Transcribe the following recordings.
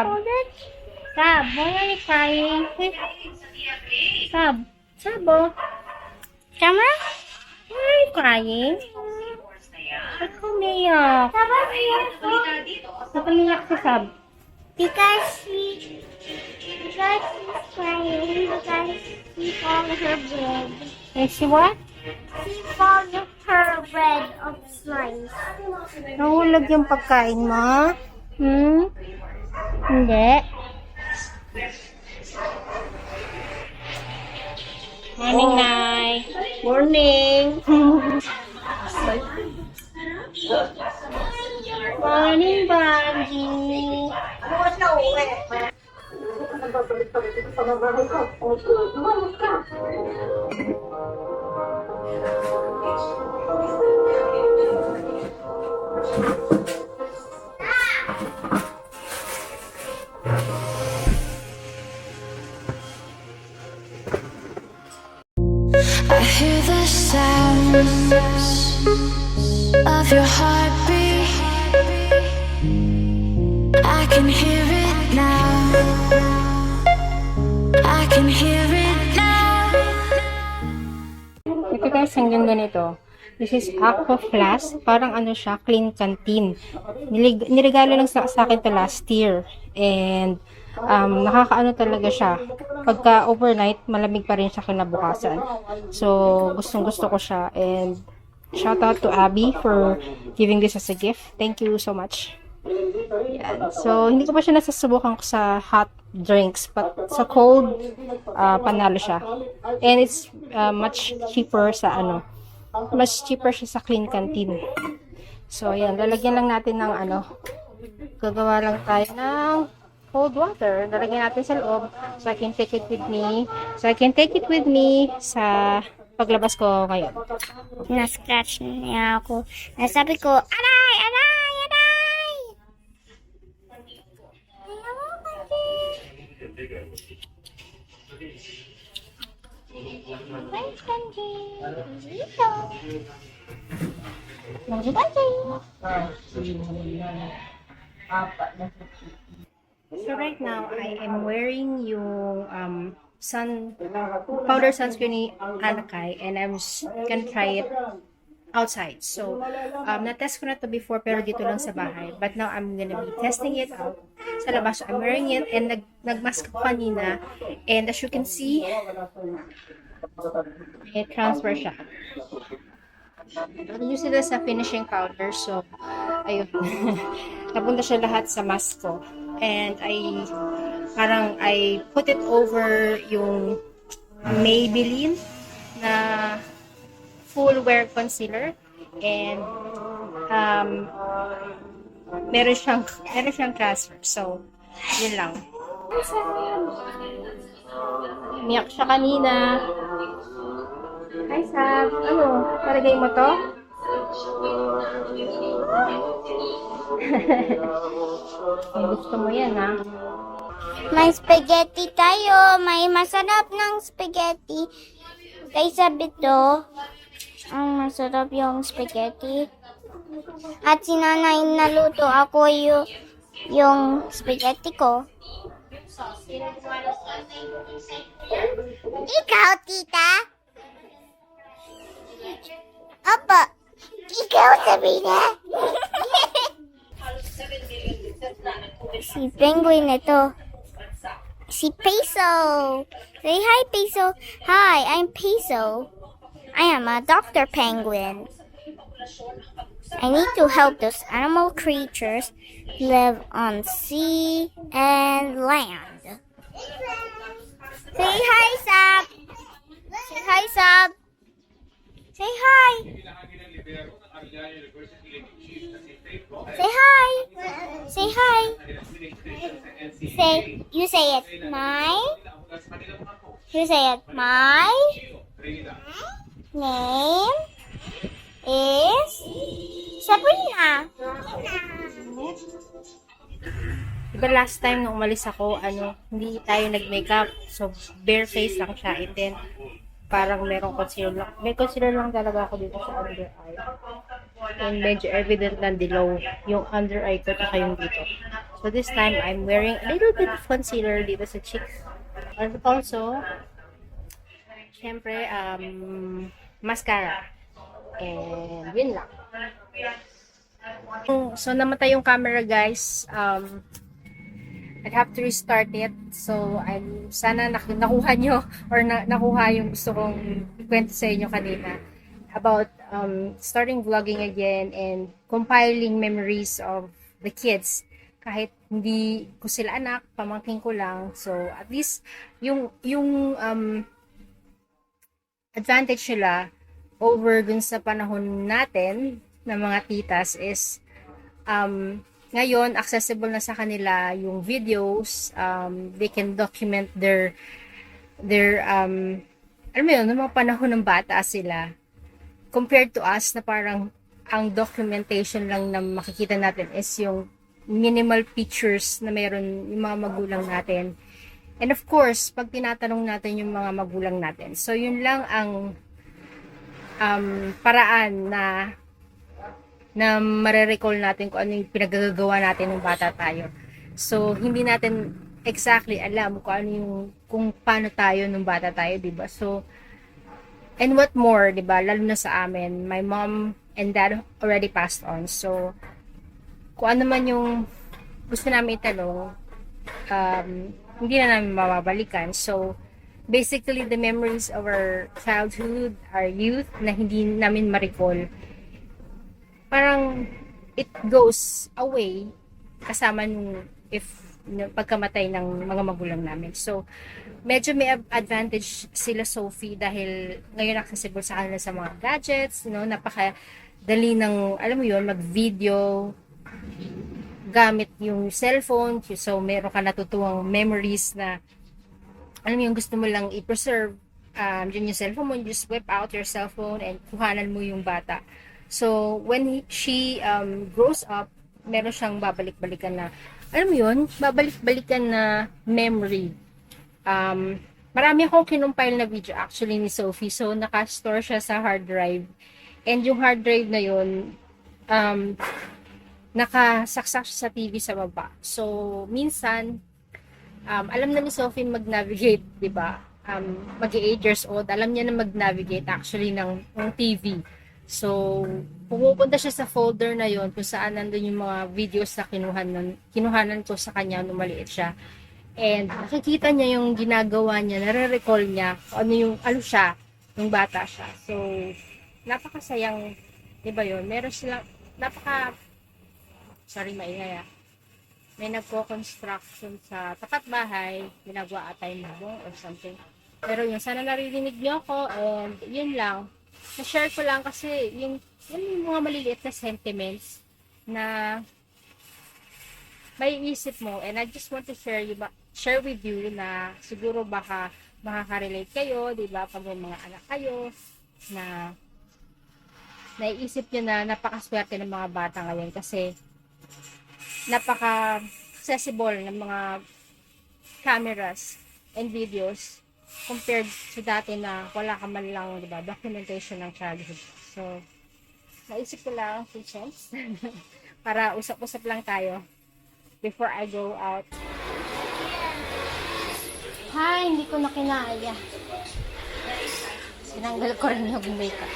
Sab. Sab, why are you crying? Sab. Sab, oh. Camera? Why are you crying? Ba't ka umiyak? Ba't umiyak si Sab? Because she's crying because she followed her bread. Eh, si what? She followed her bread of slice. Nahulog yung pagkain mo? Hmm? Hindi. Morning, Nay. Morning. Morning, Banji. I hear the sounds of your heartbeat. I can hear it now. I can hear it now. Ito guys, ang ganda nito. This is Aqua Flask. Parang ano siya, clean canteen. Niregalo lang sa akin to last year. And nakakaano talaga siya. Pagka overnight, malamig pa rin siya kinabukasan. So, gustong gusto ko siya. And shout out to Abby for giving this as a gift. Thank you so much. Yan. So, hindi ko pa siya nasasubukan ko sa hot drinks. But sa cold, panalo siya. And it's much cheaper sa mas cheaper siya sa clean canteen. So, ayan. Lalagyan lang natin ng gagawa lang tayo ng cold water. Lalagyan natin sa loob so I can take it with me. Sa paglabas ko ngayon. Na-scratch niya ako. Nasabi ko, aray! Aray! Aray! Thanks, Benji. Dito. Benji, Benji. So right now, I am wearing yung powder sunscreen ni Anakai, and I'm gonna try it outside. So, na-test ko na to before pero dito lang sa bahay. But now, I'm gonna be testing it out sa labas. So, I'm wearing it and nag-mask ko kanina. And as you can see, may transfer siya. Use it as a finishing powder. So, ayun. Napunta siya lahat sa mask ko. And I put it over yung Maybelline na full wear concealer, and meron siyang transfer. So, yun lang. Umiyak siya kanina. Hi, Sab. Ano? Palagay mo to? Kung gusto mo yan, ha? May spaghetti tayo. May masarap ng spaghetti. Kaysa bito, ang masarap yung spaghetti. At si nanay naluto ako yung spaghetti ko. Ikaw, tita? Opo. Ikaw, Sabrina? Si Penguin ito. Si Peso. Say hi, Peso. Hi, I'm Peso. I am a Dr. Penguin. I need to help those animal creatures live on sea and land. Say hi, Sab. Say hi, Sab. Say hi. Say hi. Say hi. You say it. You say it. My name is Sabrina. Diba last time nung umalis ako, hindi tayo nag-makeup. So, bare face lang siya. And then, parang merong concealer lang. May concealer lang talaga ako dito sa under eye. And medyo evident na dilaw yung under eye ko at yung dito. So, So this time, I'm wearing a little bit of concealer dito sa cheeks. And also, syempre, mascara. And yun lang. So, namatay yung camera, guys. I'd have to restart it. So, sana nakuha nyo or nakuha yung gusto kong ikwento sa inyo kanina about starting vlogging again and compiling memories of the kids. Kahit hindi ko sila anak, pamangkin ko lang. So, at least, yung advantage nila over dun sa panahon natin ng mga titas is ngayon accessible na sa kanila yung videos, they can document their alam mo yun, ng mga panahon ng bata sila compared to us na parang ang documentation lang na makikita natin is yung minimal pictures na meron yung mga magulang natin. And of course, pag tinatanong natin yung mga magulang natin. So, yun lang ang paraan na marirecall natin kung ano yung pinagagawa natin ng bata tayo. So, hindi natin exactly alam kung ano yung, kung paano tayo nung bata tayo, diba? So, and what more, diba? Lalo na sa amin, my mom and dad already passed on. So, kung ano man yung gusto namin itanong, hindi na namin mababalikan. So, basically, the memories of our childhood, our youth, na hindi namin ma-recall, parang it goes away kasama nung pagkamatay ng mga magulang namin. So, medyo may advantage sila, Sophie, dahil ngayon accessible sa kanila sa mga gadgets, napakadali ng, alam mo yun, mag-video, gamit yung cellphone. So, meron ka natutuwang memories na, alam mo yung gusto mo lang i-preserve. Yun yung cellphone mo, you just whip out your cellphone and kuhanan mo yung bata. So, when she grows up, meron siyang babalik-balikan na, alam mo yun, babalik-balikan na memory. Marami akong kinumpile na video actually ni Sophie. So, naka-store siya sa hard drive. And yung hard drive na yun, nakasaksak siya sa TV sa baba. So, minsan, alam na ni Sophie mag-navigate, di ba? Mag-8 years old, alam niya na mag-navigate actually ng TV. So, pumupunta siya sa folder na yon kung saan nandun yung mga videos na kinuhanan ko sa kanya nung maliit siya. And nakikita niya yung ginagawa niya, nare-recall niya kung ano siya, nung bata siya. So, napakasayang, di ba yun? Meron sila, maingay may nagko-construction sa tapat bahay, ginagawa ata yung bubong or something. Pero yun, sana naririnig niyo ako, and yun lang. Na-share ko lang kasi yung mga maliliit na sentiments na may isip mo, and I just want to share with you na siguro baka makaka-relate kayo, di ba, pag may mga anak kayo, na naiisip nyo na napakaswerte ng mga bata ngayon kasi napaka-accessible ng mga cameras and videos compared to dati na wala ka man lang, di ba, documentation ng childhood. So, naisip ko lang, patience, para usap-usap lang tayo before I go out. Hi, hindi ko na kinaya. Sinanggal ko rin yung makeup.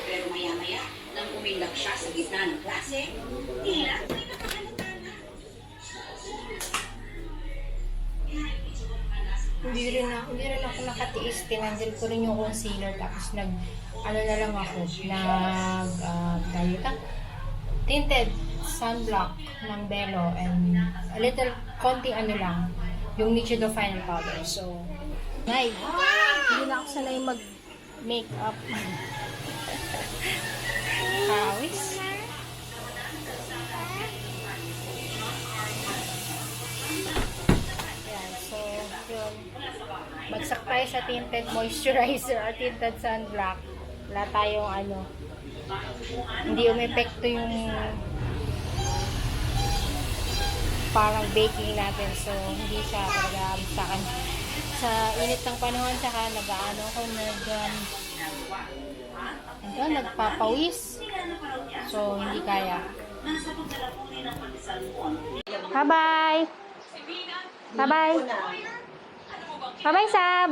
Pero maya-maya, nang umilap siya sa gitna ng klase, tila may nakahalata na. Hindi rin ako nakatiis. Tinanggal ko rin yung concealer. Tapos ano na lang ako. Tinted sunblock ng Bello. And a little, konting ano lang. Yung Nichido Final Powder. So, hindi na ako sanay mag-makeup. Kawis. Yun. Bagsak tayo sa tinted moisturizer at tinted sunblock. Wala tayong hindi umepekto yung parang baking natin. So, hindi siya talaga sa init ng panahon. Saka nag-ano ko, Ito, nagpapawis. So, hindi kaya. Bye-bye! Bye-bye! Bye-bye, Sab!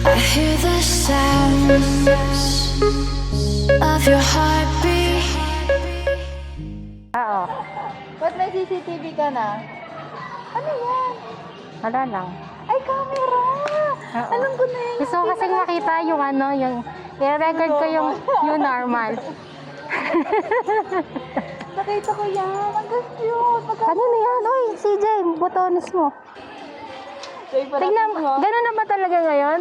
I hear the sounds of your heartbeat. Oo. Ba't may CCTV ka na? Ano yan? Wala lang. Ay, camera! Oo. Alam ko na yun. Gusto ko kasi makita yung ano, yung i-record ko yung normal. Nakita ko yan. Ang cute. Ano na yan? Uy, CJ, botones mo. Tingnan, gano'n na ba talaga ngayon?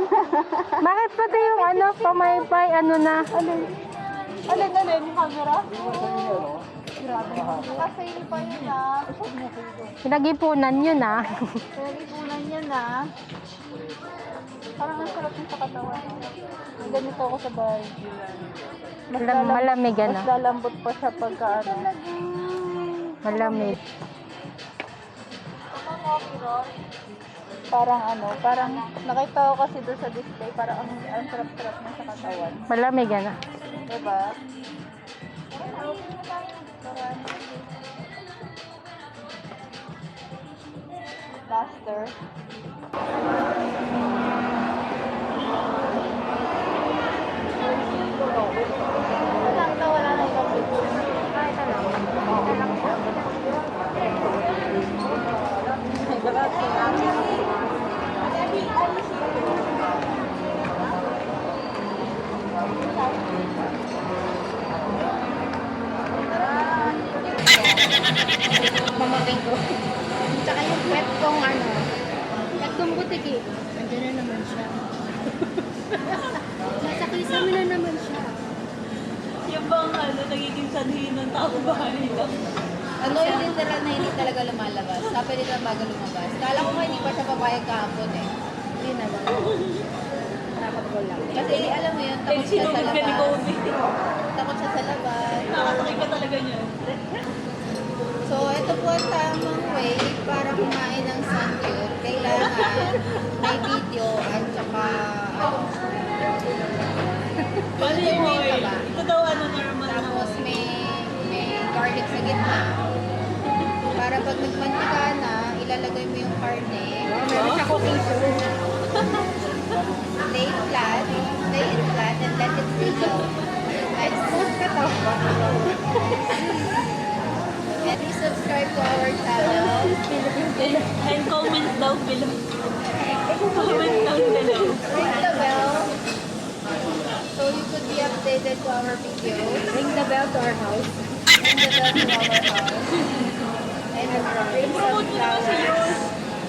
Bakit pati yung ano, pamaypay, ano na? Alin, yung camera? Grabe. Naka-sale pa yun ah. Pinag-ipunan yun ah. Pinag-ipunan yan ah. Parang ang sarap yung sa katawan. May ganito ako sa bahay. Malamig ano. Mas lalambot pa siya pagka ano. Malamig. Parang ano, parang nakita ko kasi doon sa display, parang ang sarap-sarap na sa katawan. Malamig ano. Diba? Duster. Wala na ibang picture. Ay, ito lang. Ito lang siya. Pamangkin ko. Tsaka yung pet kong ano, pet kong butiki. Nandiyan na naman siya. Nasa kisame na naman siya. Yung bang ano, nagiging sanhi ng taong bahay lang. Ano yung literal na hindi talaga lumalabas? Sabi nila bago lumabas. Kala ko nga hindi pa siya papayag kahapon eh. Hindi naman. Dapat ko lang. Kasi alam mo yun, Eh, takot siya sa sinugod ka ni labas. Kobe. Takot siya sa labas. Nakatakay ka talaga niyan. So, ito po ang tamang way para kumain ng sandyol. Kailangan may video at saka ano, Paano yung May oil? taba. Ito daw ano, normal na tapos oil. may garlic sa gitna. Para pag nagmantika na, ilalagay mo yung karne. Meron siya cooking show. Lay it flat, and let it sizzle. And Post ka to. And please subscribe to our channel. And comment down below. Comment down below. Ring the bell so you could be updated to our videos. Ring the bell to our house. Ring the bell to our house. And bring some Promote mo naman sa flowers. yours.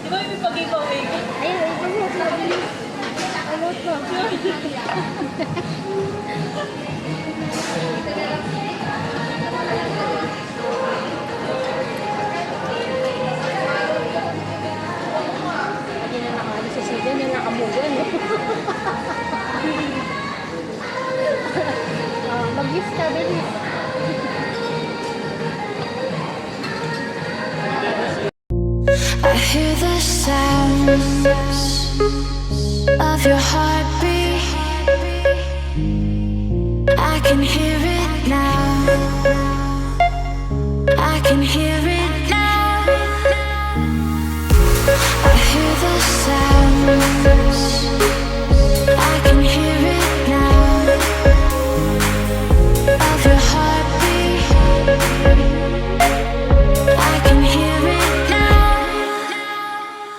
Di ba may pag-giveaway ka? Ayun, promote mo. Promote mo. Hindi na nakaano sa sige, na nakamugan. Mag-gift ka, bilis. I hear the sounds of your heartbeat. I can hear it now. I can hear it now. I hear the sounds. I can hear it now. Of your heartbeat. I can hear it now. I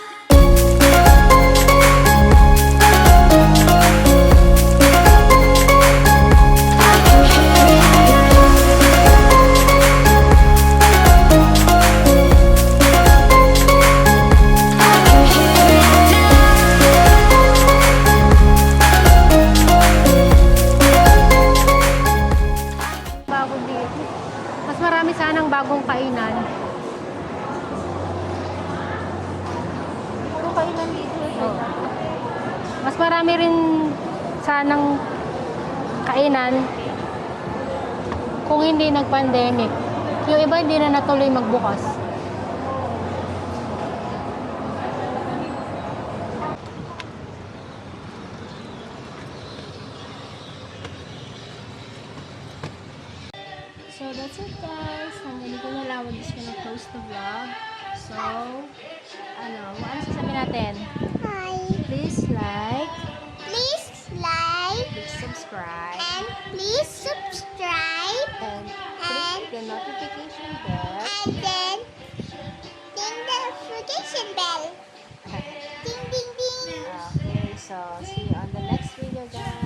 can hear it now. I can hear it Bago dito. Mas marami sanang bagong kainan. Ito kailan dito. Oo. Mas marami rin sanang kainan Kung hindi nag-pandemic. Yung iba hindi na natuloy magbukas. So that's it guys. Hanggang dito na lang. We're just gonna close the vlog. So, ano sasabihin natin? Hi. Please like, Please like please subscribe, and please subscribe and and click the notification bell. and then ding the notification bell. Ding ding ding. Okay, so see you on the next video guys.